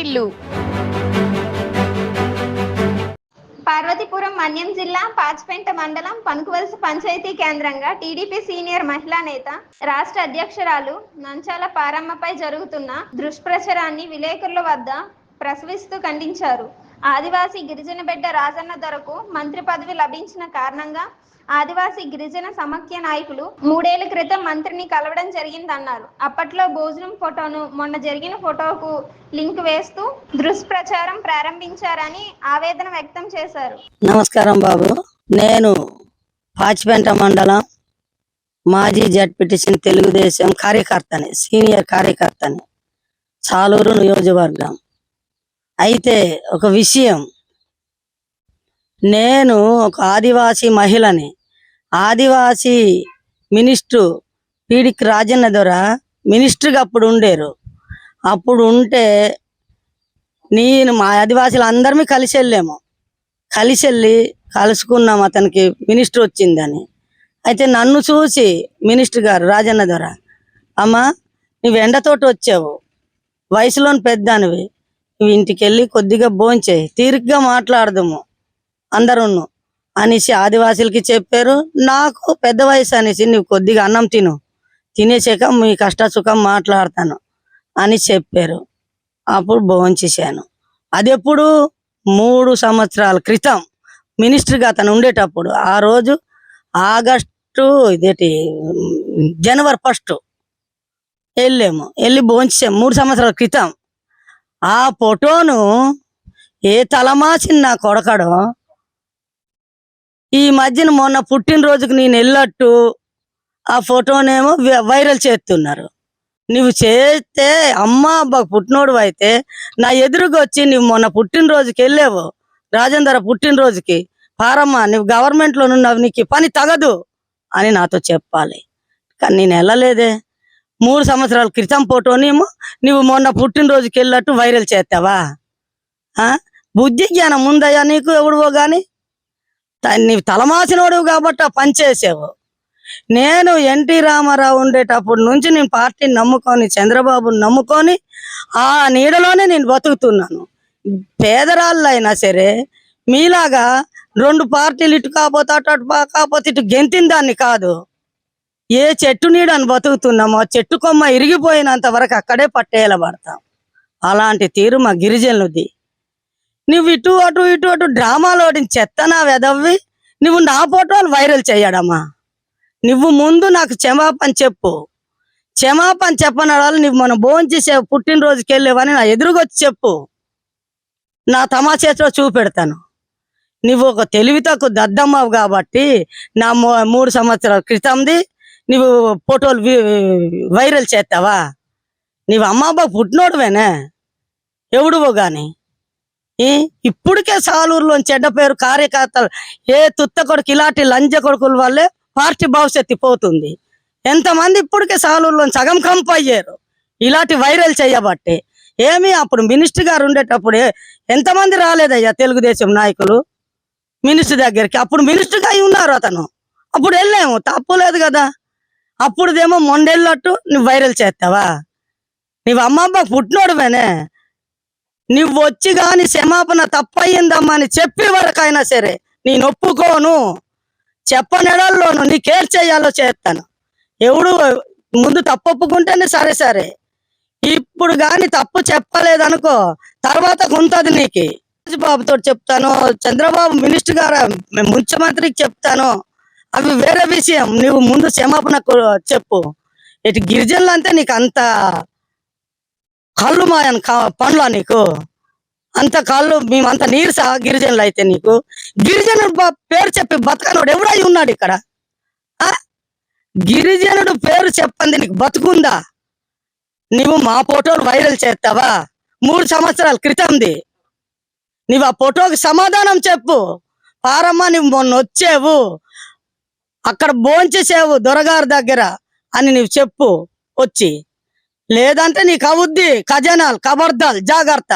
వార్తిల్లు. పార్వతీపురం మన్యం జిల్లా పాచిపెంట మండలం పనుకువలస పంచాయతీ కేంద్రంగా టీడీపీ సీనియర్ మహిళా నేత రాష్ట్ర అధ్యక్షురాలు నంచాల పారమ్మపై జరుగుతున్న దుష్ప్రచారాన్ని విలేకరుల వద్ద ప్రసవిస్తూ ఖండించారు. ఆదివాసీ గిరిజన బిడ్డ రాజన్న దొరకు మంత్రి పదవి లభించిన కారణంగా ఆదివాసీ గిరిజన సమాఖ్య నాయకులు 3 ఏళ్ల క్రితం మంత్రిని కలవడం జరిగిందన్నారు. అప్పట్లో భోజనం ఫోటోను మొన్న జరిగిన ఫోటోకు లింక్ వేస్తూ దుష్ప్రచారం ప్రారంభించారని ఆవేదన వ్యక్తం చేశారు. నమస్కారం బాబు, నేను పాచిపెంట మండలం మాజీ జడ్పీటీసీ తెలుగుదేశం కార్యకర్తని, సీనియర్ కార్యకర్తని, సాలూరు నియోజకవర్గం. అయితే ఒక విషయం, నేను ఒక ఆదివాసీ మహిళని. ఆదివాసీ మినిస్టర్ పీడికి రాజన్న ద్వారా మినిస్టర్గా అప్పుడు ఉండేరు. అప్పుడు ఉంటే నేను మా ఆదివాసీలు అందరమీ కలిసి వెళ్ళాము. కలిసి వెళ్ళి కలుసుకున్నాం అతనికి మినిస్టర్ వచ్చిందని. అయితే నన్ను చూసి మినిస్టర్ గారు రాజన్న ద్వారా, అమ్మా నువ్వు ఎండతోటి వచ్చావు, వయసులోని పెద్దానివి, నువ్వు ఇంటికి వెళ్ళి కొద్దిగా భోంచేయి, తీరిగ్గా మాట్లాడదాము అందరూ అనేసి ఆదివాసీలకి చెప్పారు. నాకు పెద్ద వయసు అనేసి నువ్వు కొద్దిగా అన్నం తినేసాక మీ కష్ట సుఖం మాట్లాడతాను అని చెప్పారు. అప్పుడు భోంచేసాను. అది ఎప్పుడు 3 సంవత్సరాల క్రితం మినిస్టర్గా అతను ఉండేటప్పుడు. ఆ రోజు ఆగస్టు జనవరి 1 వెళ్ళాము. వెళ్ళి భోంచేసాము 3 సంవత్సరాల క్రితం. ఆ ఫోటోను ఏ తలమాసిన నా కొడకడో ఈ మధ్యన మొన్న పుట్టినరోజుకి నేను వెళ్ళట్టు ఆ ఫోటోనేమో వైరల్ చేస్తున్నారు. నువ్వు చేస్తే అమ్మా అబ్బా పుట్టినోడు అయితే నా ఎదురుగా వచ్చి నువ్వు మొన్న పుట్టినరోజుకి వెళ్ళావు, రాజేంద్ర పుట్టినరోజుకి, పారమ్మ నువ్వు గవర్నమెంట్లో ఉన్నావు, నీకు పని తగదు అని నాతో చెప్పాలి. కానీ నేను వెళ్ళలేదే. 3 సంవత్సరాల క్రితం ఫోటోనేమో నువ్వు మొన్న పుట్టినరోజుకి వెళ్ళట్టు వైరల్ చేస్తావా? బుద్ధి జ్ఞానం ఉందయ్యా నీకు? ఎవడువో కానీ నీవు తలమాసినోడు కాబట్టి ఆ పని చేసావు. నేను ఎన్టీ రామారావు ఉండేటప్పటి నుంచి నేను పార్టీని నమ్ముకొని, చంద్రబాబుని నమ్ముకొని ఆ నీడలోనే నేను బతుకుతున్నాను. పేదరాళ్ళు అయినా సరే మీలాగా 2 పార్టీలు ఇటు కాకపోతే అటు కాకపోతే ఇటు గెంతిన దాన్ని కాదు. ఏ చెట్టు నీడని బతుకుతున్నామో చెట్టు కొమ్మ ఇరిగిపోయినంత వరకు అక్కడే పట్టేయలబడతాం. అలాంటి తీరు మా గిరిజనులది. నువ్వు ఇటు అటు డ్రామాలో చెత్తనా వెదవ్వి నువ్వు నా ఫోటోలు వైరల్ చేయడమ్మా. నువ్వు ముందు నాకు క్షమాపణ చెప్పు. క్షమాపణ చెప్పని వాళ్ళు నువ్వు మనం భోంచేసే పుట్టినరోజుకి వెళ్ళేవని నా ఎదురుగొచ్చి చెప్పు. నా తమాచేతిలో చూపెడతాను. నువ్వు ఒక తెలివి తక్కువ దద్దమ్మవు కాబట్టి నా 3 సంవత్సరాల క్రితంది నువ్వు ఫోటోలు వైరల్ చేస్తావా? నీవు అమ్మాబా పుట్టినోడువేనే, ఎవడువో కానీ. ఇప్పటికే సాలూరులో చెడ్డ పేరు కార్యకర్తలు, ఏ తుత్త కొడుకు ఇలాంటి లంజ కొడుకుల వల్లే పార్టీ భవిష్యత్తు పోతుంది. ఎంతమంది ఇప్పటికే సాలూరులో సగం కంపు అయ్యారు ఇలాంటి వైరల్ చేయబట్టి. ఏమి అప్పుడు మినిస్టర్ గారు ఉండేటప్పుడే ఎంతమంది రాలేదయ్యా తెలుగుదేశం నాయకులు మినిస్టర్ దగ్గరికి? అప్పుడు మినిస్టర్గా అయి ఉన్నారు అతను. అప్పుడు వెళ్ళాము, తప్పులేదు కదా. అప్పుడుదేమో మొండెళ్ళట్టు నువ్వు వైరల్ చేస్తావా? నువ్వు అమ్మమ్మ పుట్టినోడువేనే. నువ్వు వచ్చి కానీ క్షమాపణ తప్పయిందమ్మా అని చెప్పే వరకైనా సరే నేను ఒప్పుకోను. చెప్పనెడల్లోను నీకేం చేయాలో చేస్తాను. ఎవడు ముందు తప్పు ఒప్పుకుంటేనే సరే. ఇప్పుడు కానీ తప్పు చెప్పలేదనుకో తర్వాత ఉంటుంది నీకు. బాబుతో చెప్తాను, చంద్రబాబు మినిస్టర్ గారు ముఖ్యమంత్రికి చెప్తాను, అవి వేరే విషయం. నువ్వు ముందు క్షమాపణ చెప్పు. ఇటు గిరిజనులు అంటే నీకు అంత కళ్ళు మాయని పనులా? నీకు అంత కళ్ళు, మేమంత నీరుసా గిరిజనులు అయితే? నీకు గిరిజనుడు పేరు చెప్పి బతకనోడు ఎవడై ఉన్నాడు ఇక్కడ? గిరిజనుడు పేరు చెప్పండి నీకు బతుకుందా? నువ్వు మా ఫోటోలు వైరల్ చేస్తావా? 3 సంవత్సరాల క్రితంది. నువ్వు ఆ ఫోటోకి సమాధానం చెప్పు. పారమ్మ నువ్వు మొన్న వచ్చేవు, అక్కడ భోంచేసేవు దొరగారి దగ్గర అని నువ్వు చెప్పు వచ్చి. లేదంటే నీకు అవుద్ది ఖజానాలు, కబర్దాలు, జాగ్రత్త.